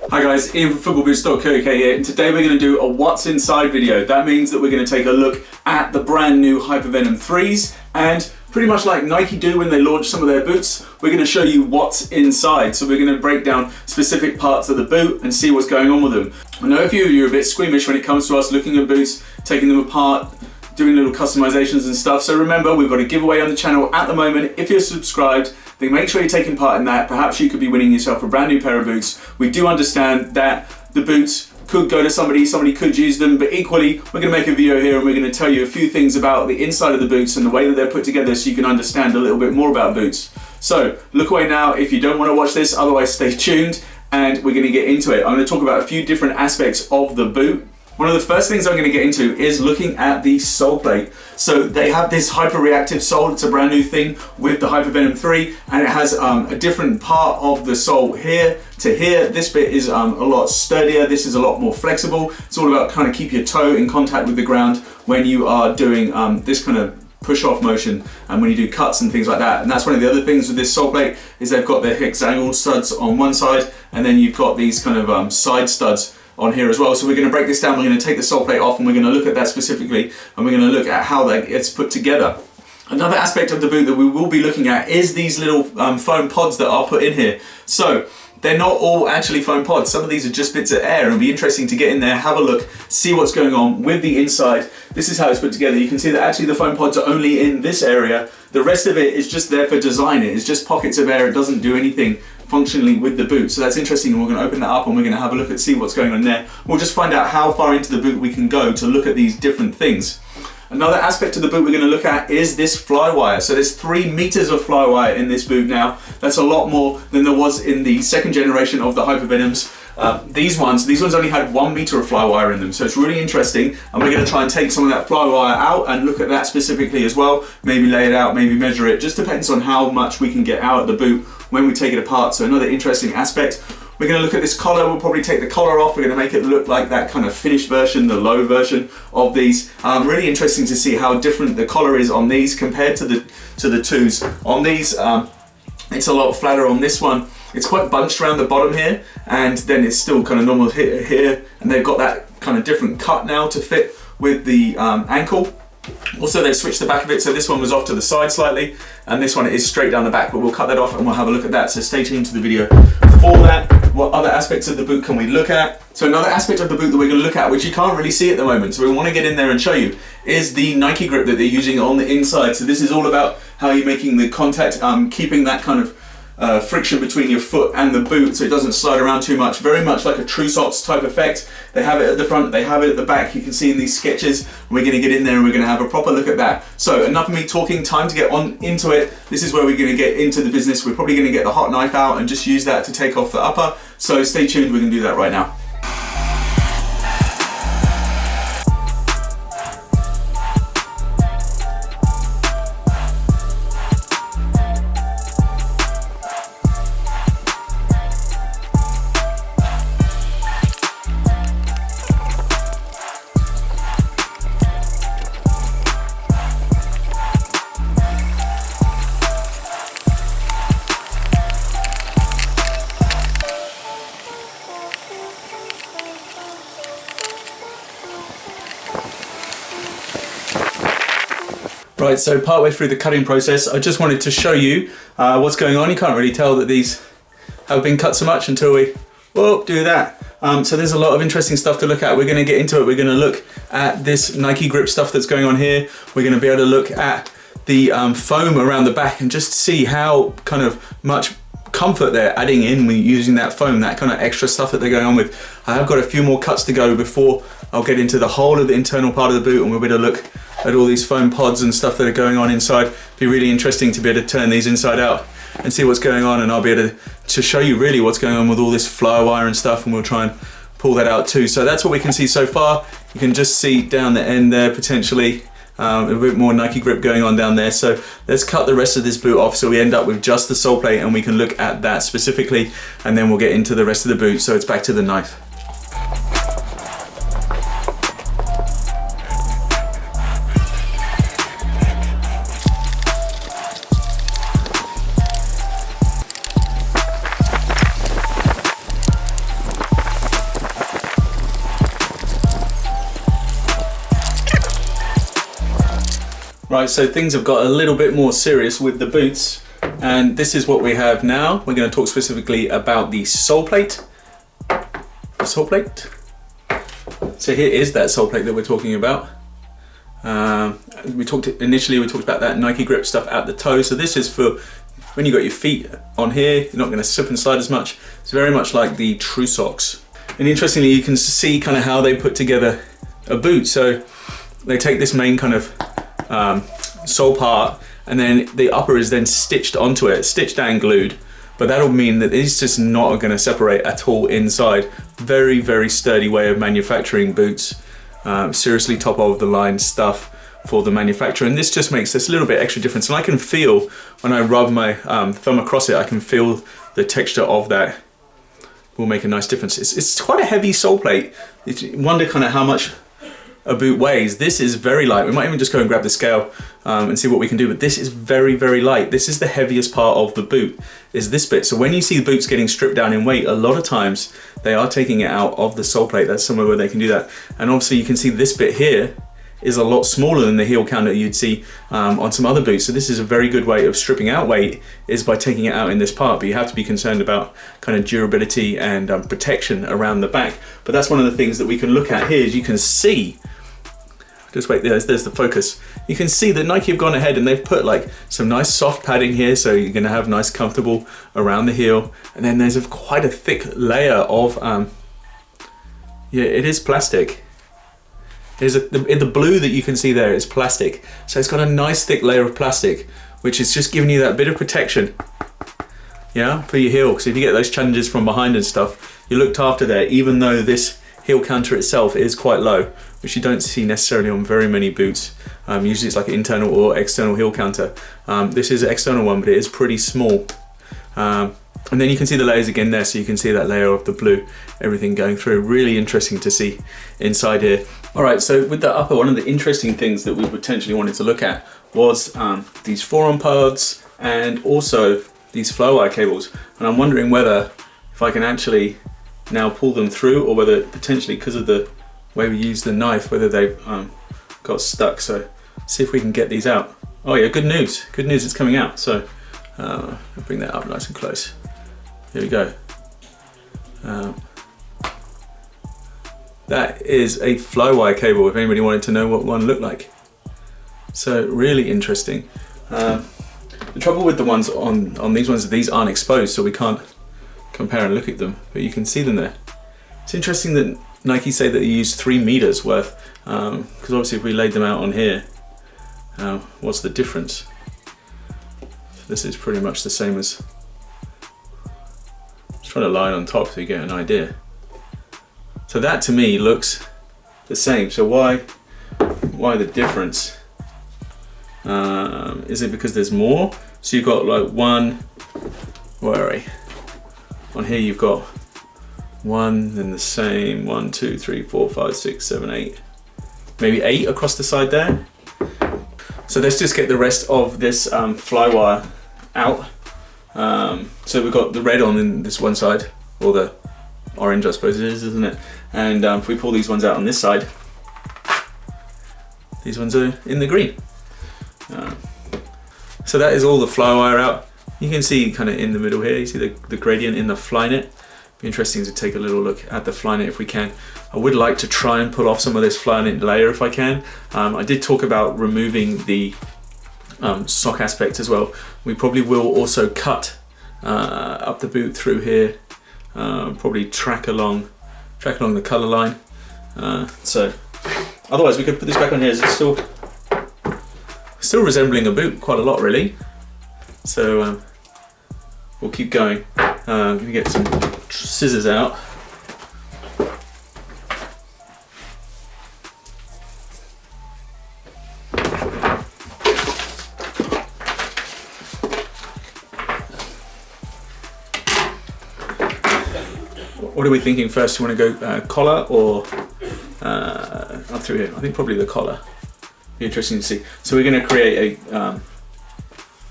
Hi guys, Ian from footballboots.co.uk here, and today we're going to do a what's inside video. That means that we're going to take a look at the brand new Hypervenom 3s, and pretty much like Nike do when they launch some of their boots, we're going to show you what's inside. So we're going to break down specific parts of the boot and see what's going on with them. I know a few of you are a bit squeamish when it comes to us looking at boots, taking them apart, doing little customizations and stuff. So remember, we've got a giveaway on the channel at the moment. If you're subscribed, then make sure you're taking part in that. Perhaps you could be winning yourself a brand new pair of boots. We do understand that the boots could go to somebody could use them, but equally, we're gonna make a video here and we're gonna tell you a few things about the inside of the boots and the way that they're put together so you can understand a little bit more about boots. So look away now if you don't wanna watch this, otherwise stay tuned and we're gonna get into it. I'm gonna talk about a few different aspects of the boot. One of the first things I'm going to get into is looking at the Soleplate. So they have this hyper reactive sole. It's a brand new thing with the Hypervenom 3, and it has a different part of the sole here to here. This bit is a lot sturdier. This is a lot more flexible. It's all about kind of keep your toe in contact with the ground when you are doing this kind of push-off motion and when you do cuts and things like that. And that's one of the other things with this Soleplate is they've got the hexagonal studs on one side, and then you've got these kind of side studs on here as well. So we're going to break this down. We're going to take the Soleplate off and we're going to look at that specifically, and we're going to look at how that gets put together. Another aspect of the boot that we will be looking at is these little foam pods that are put in here. So they're not all actually foam pods. Some of these are just bits of air. It'll be interesting to get in there, have a look, see what's going on with the inside. This is how it's put together. You can see that actually the foam pods are only in this area. The rest of it is just there for design. It's just pockets of air. It doesn't do anything functionally with the boot. So that's interesting, and we're going to open that up and we're going to have a look at see what's going on there. We'll just find out how far into the boot we can go to look at these different things. Another aspect of the boot we're going to look at is this flywire. So there's 3 meters of flywire in this boot now. That's a lot more than there was in the second generation of the Hypervenoms. These ones only had 1 meter of flywire in them, so it's really interesting, and we're going to try and take some of that flywire out and look at that specifically as well. Maybe lay it out, maybe measure it. Just depends on how much we can get out of the boot when we take it apart. So another interesting aspect. We're going to look at this collar. We'll probably take the collar off. We're going to make it look like that kind of finished version, the low version of these. Really interesting to see how different the collar is on these compared to the twos. On these, it's a lot flatter. On this one, it's quite bunched around the bottom here, and then it's still kind of normal here, and they've got that kind of different cut now to fit with the ankle. Also, they've switched the back of it, so this one was off to the side slightly, and this one is straight down the back, but we'll cut that off and we'll have a look at that, so stay tuned to the video for that. What other aspects of the boot can we look at? So another aspect of the boot that we're going to look at, which you can't really see at the moment, so we want to get in there and show you, is the Nike grip that they're using on the inside. So this is all about how you're making the contact, keeping that kind of friction between your foot and the boot so it doesn't slide around too much. Very much like a true socks type effect. They have it at the front, they have it at the back. You can see in these sketches. We're going to get in there and we're going to have a proper look at that. So enough of me talking, time to get on into it. This is where we're going to get into the business. We're probably going to get the hot knife out and just use that to take off the upper. So stay tuned, we're going to do that right now. Right, so partway through the cutting process, I just wanted to show you what's going on. You can't really tell that these have been cut so much until we do that. So there's a lot of interesting stuff to look at. We're going to get into it. We're going to look at this Nike grip stuff that's going on here. We're going to be able to look at the foam around the back and just see how kind of much comfort they're adding in when using that foam, that kind of extra stuff that they're going on with. I have got a few more cuts to go before I'll get into the whole of the internal part of the boot, and we'll be able to look at all these foam pods and stuff that are going on inside. It'd be really interesting to be able to turn these inside out and see what's going on, and I'll be able to show you really what's going on with all this flywire and stuff, and we'll try and pull that out too. So that's what we can see so far. You can just see down the end there potentially a bit more Nike grip going on down there. So let's cut the rest of this boot off so we end up with just the Soleplate, and we can look at that specifically, and then we'll get into the rest of the boot. So it's back to the knife. Right, so things have got a little bit more serious with the boots, and this is what we have now. We're going to talk specifically about the Soleplate. Soleplate. So here is that Soleplate that we're talking about. We talked about that Nike grip stuff at the toe. So this is for when you got your feet on here, you're not going to slip and slide as much. It's very much like the True Socks. And interestingly, you can see kind of how they put together a boot. So they take this main kind of sole part, and then the upper is then stitched onto it, stitched and glued. But that'll mean that it's just not going to separate at all inside. Very, very sturdy way of manufacturing boots. Seriously top of the line stuff for the manufacturer, and this just makes this a little bit extra difference. And I can feel when I rub my thumb across it, I can feel the texture of that will make a nice difference. It's quite a heavy sole plate. You wonder kind of how much a boot weighs. This is very light. We might even just go and grab the scale and see what we can do, but this is very, very light. This is the heaviest part of the boot, is this bit. So when you see the boots getting stripped down in weight, a lot of times they are taking it out of the sole plate. That's somewhere where they can do that. And obviously you can see this bit here is a lot smaller than the heel counter you'd see on some other boots. So this is a very good way of stripping out weight, is by taking it out in this part, but you have to be concerned about kind of durability and protection around the back. But that's one of the things that we can look at here, is you can see, just wait, there's the focus. You can see that Nike have gone ahead and they've put like some nice soft padding here, so you're gonna have nice comfortable around the heel. And then there's quite a thick layer of, yeah, it is plastic. The blue that you can see there is plastic. So it's got a nice thick layer of plastic, which is just giving you that bit of protection, yeah, for your heel. So if you get those challenges from behind and stuff, you're looked after there, even though this heel counter itself is quite low, which you don't see necessarily on very many boots. Usually it's like an internal or external heel counter. This is an external one, but it is pretty small. And then you can see the layers again there, so you can see that layer of the blue, everything going through. Really interesting to see inside here. All right, so with the upper, one of the interesting things that we potentially wanted to look at was these forearm pads and also these flow wire cables. And I'm wondering whether, if I can actually now pull them through, or whether potentially because of the way we use the knife, whether they've got stuck. So see if we can get these out. Oh yeah, good news it's coming out. So I'll bring that up nice and close. Here we go. That is a flow wire cable, if anybody wanted to know what one looked like. So really interesting. The trouble with the ones on these ones, these aren't exposed, so we can't compare and look at them, but you can see them there. It's interesting that Nike say that they use 3 meters worth, because obviously if we laid them out on here, what's the difference? This is pretty much the same as, just trying to line on top so you get an idea. So that to me looks the same. So why the difference? Is it because there's more? So you've got like one, where are we? On here you've got one, then the same, 1, 2, 3, 4, 5, 6, 7, 8, maybe 8 across the side there. So let's just get the rest of this fly wire out. So we've got the red on this one side, or the orange I suppose it is, isn't it? And if we pull these ones out on this side, these ones are in the green. So that is all the fly wire out. You can see kind of in the middle here, you see the gradient in the fly net. Be interesting to take a little look at the fly net if we can. I would like to try and pull off some of this fly net layer if I can. I did talk about removing the sock aspect as well. We probably will also cut up the boot through here, probably track along the color line. So otherwise we could put this back on here. It's still resembling a boot quite a lot really. So we'll keep going. I'm gonna get some scissors out. What are we thinking first? You want to go collar or up through here? I think probably the collar. Be interesting to see. So we're going to create a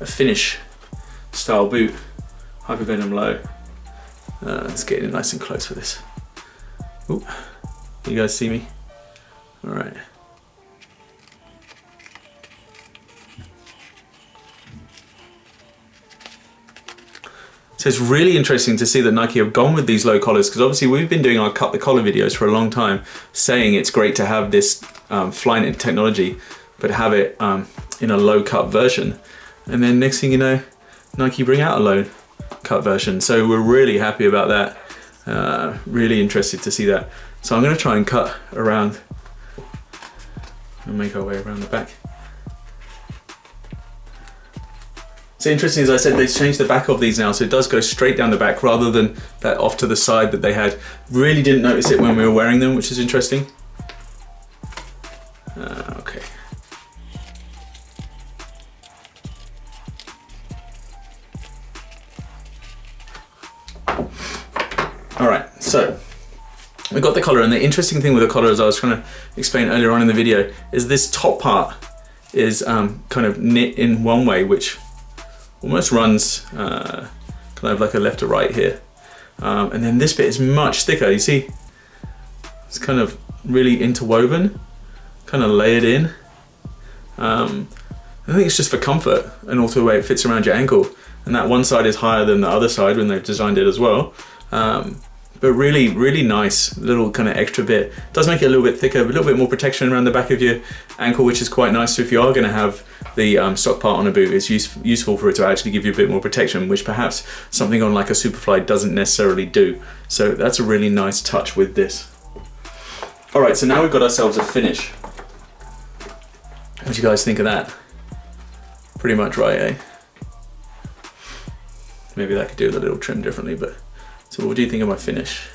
finish style boot, Hypervenom low. Let's get in nice and close for this. Ooh, you guys see me? All right. So it's really interesting to see that Nike have gone with these low collars, because obviously we've been doing our cut the collar videos for a long time, saying it's great to have this Flyknit technology, but have it in a low cut version. And then next thing you know, Nike bring out a low cut version. So we're really happy about that. Really interested to see that. So I'm going to try and cut around and make our way around the back. So interesting, as I said, they've changed the back of these now, so it does go straight down the back rather than that off to the side that they had. Really didn't notice it when we were wearing them, which is interesting. Okay. All right, so we got the collar, and the interesting thing with the collar, as I was trying to explain earlier on in the video, is this top part is kind of knit in one way, which almost runs kind of like a left to right here. And then this bit is much thicker. You see, it's kind of really interwoven, kind of layered in. I think it's just for comfort and also the way it fits around your ankle. And that one side is higher than the other side when they've designed it as well. But really, really nice little kind of extra bit. Does make it a little bit thicker, a little bit more protection around the back of your ankle, which is quite nice. So if you are going to have the sock part on a boot, it's useful for it to actually give you a bit more protection, which perhaps something on like a Superfly doesn't necessarily do. So that's a really nice touch with this. All right, so now we've got ourselves a finish. What do you guys think of that? Pretty much right, eh? Maybe that could do a little trim differently, but so what do you think of my finish?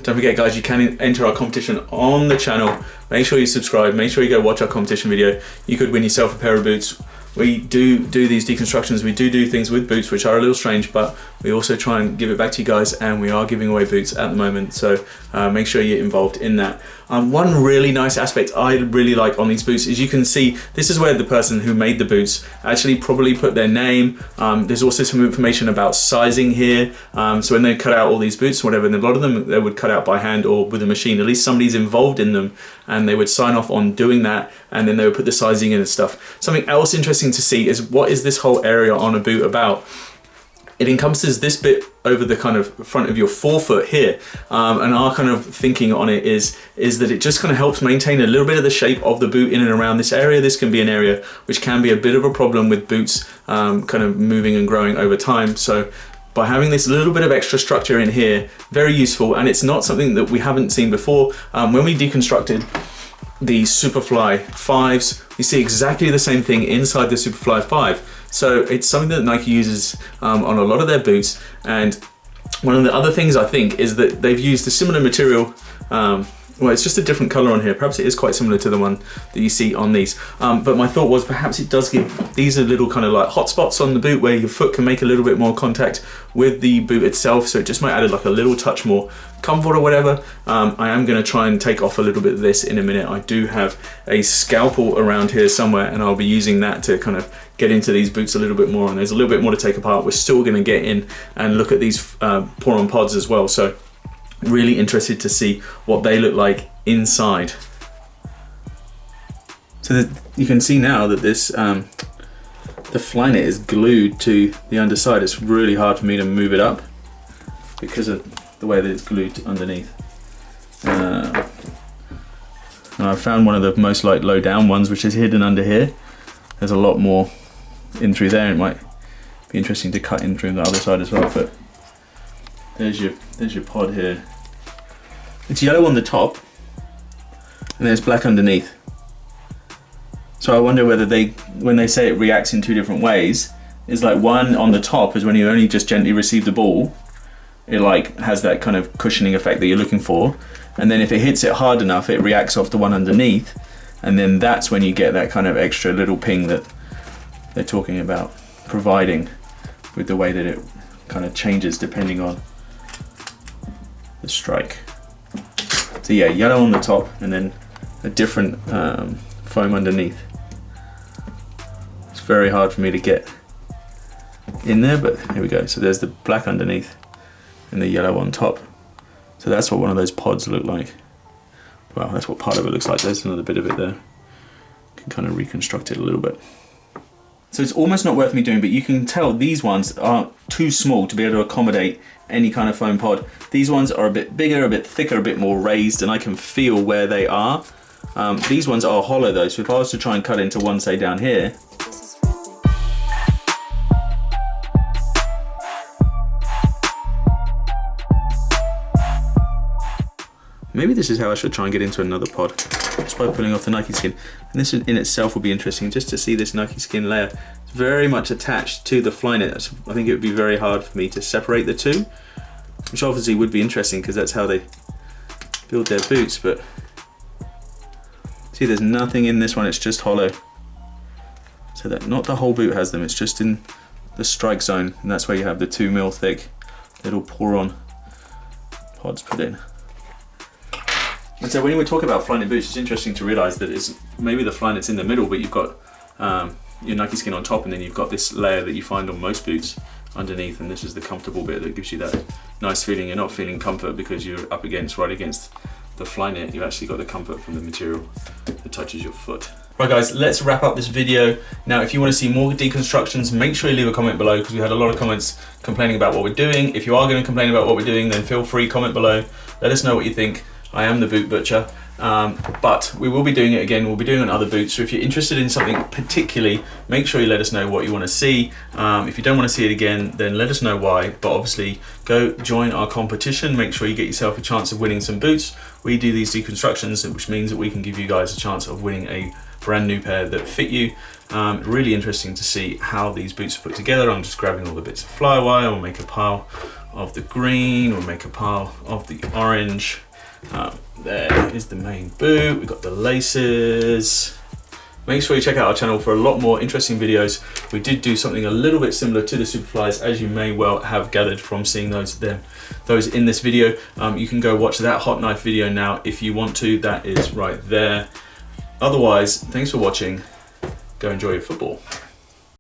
Don't forget, guys, you can enter our competition on the channel. Make sure you subscribe, make sure you go watch our competition video. You could win yourself a pair of boots. We do these deconstructions, we do things with boots which are a little strange, but we also try and give it back to you guys, and we are giving away boots at the moment, so make sure you're involved in that. One really nice aspect I really like on these boots is you can see this is where the person who made the boots actually probably put their name. There's also some information about sizing here, so when they cut out all these boots or whatever, and a lot of them they would cut out by hand or with a machine, at least somebody's involved in them, and they would sign off on doing that, and then they would put the sizing in and stuff. Something else interesting to see is what is this whole area on a boot about. It encompasses this bit over the kind of front of your forefoot here, and our kind of thinking on it is that it just kind of helps maintain a little bit of the shape of the boot in and around this area. This can be an area which can be a bit of a problem with boots kind of moving and growing over time. So by having this little bit of extra structure in here, very useful, and it's not something that we haven't seen before. When we deconstructed the Superfly 5s, you see exactly the same thing inside the Superfly 5. So it's something that Nike uses on a lot of their boots. And one of the other things I think is that they've used a similar material. Well, it's just a different color on here. Perhaps it is quite similar to the one that you see on these. But my thought was perhaps it does give, these are little kind of like hot spots on the boot where your foot can make a little bit more contact with the boot itself. So it just might add like a little touch more comfort or whatever. I am gonna try and take off a little bit of this in a minute. I do have a scalpel around here somewhere, and I'll be using that to kind of get into these boots a little bit more. And there's a little bit more to take apart. We're still gonna get in and look at these pour-on pods as well. So really interested to see what they look like inside. So you can see now that this the Flyknit is glued to the underside. It's really hard for me to move it up because of the way that it's glued underneath. And I found one of the most like low down ones, which is hidden under here. There's a lot more in through there. It might be interesting to cut in through the other side as well, but there's your pod here. It's yellow on the top and there's black underneath. So I wonder whether when they say it reacts in two different ways, is like one on the top is when you only just gently receive the ball, it like has that kind of cushioning effect that you're looking for. And then if it hits it hard enough, it reacts off the one underneath. And then that's when you get that kind of extra little ping that they're talking about providing with the way that it kind of changes depending on the strike. So yeah, yellow on the top and then a different foam underneath. It's very hard for me to get in there, but here we go. So there's the black underneath and the yellow on top. So that's what one of those pods look like. Well, that's what part of it looks like. There's another bit of it there. You can kind of reconstruct it a little bit. So it's almost not worth me doing, but you can tell these ones are too small to be able to accommodate any kind of foam pod. These ones are a bit bigger, a bit thicker, a bit more raised, and I can feel where they are. These ones are hollow though, so if I was to try and cut into one, say down here, maybe this is how I should try and get into another pod, just by pulling off the Nike skin. And this in itself will be interesting, just to see this Nike skin layer. It's very much attached to the Flyknit. I think it would be very hard for me to separate the two, which obviously would be interesting because that's how they build their boots, but see, there's nothing in this one, it's just hollow. So that not the whole boot has them, it's just in the strike zone, and that's where you have the 2 mil thick little pour-on pods put in. And so when we talk about Flyknit boots, it's interesting to realise that it's maybe the Flyknit's in the middle, but you've got your Nike skin on top, and then you've got this layer that you find on most boots underneath, and this is the comfortable bit that gives you that nice feeling. You're not feeling comfort because you're up against, right against the Flyknit. You've actually got the comfort from the material that touches your foot. Right guys, let's wrap up this video. Now if you want to see more deconstructions, make sure you leave a comment below, because we had a lot of comments complaining about what we're doing. If you are going to complain about what we're doing, then feel free, comment below. Let us know what you think. I am the boot butcher, but we will be doing it again. We'll be doing it on other boots. So if you're interested in something particularly, make sure you let us know what you want to see. If you don't want to see it again, then let us know why. But obviously, go join our competition. Make sure you get yourself a chance of winning some boots. We do these deconstructions, which means that we can give you guys a chance of winning a brand new pair that fit you. Really interesting to see how these boots are put together. I'm just grabbing all the bits of flywire. We'll make a pile of the green. We'll make a pile of the orange. There is the main boot. We've got the laces. Make sure you check out our channel for a lot more interesting videos. We did do something a little bit similar to the Superflies, as you may well have gathered from seeing those in this video. You can go watch that hot knife video now if you want to. That is right there. Otherwise, thanks for watching. Go enjoy your football.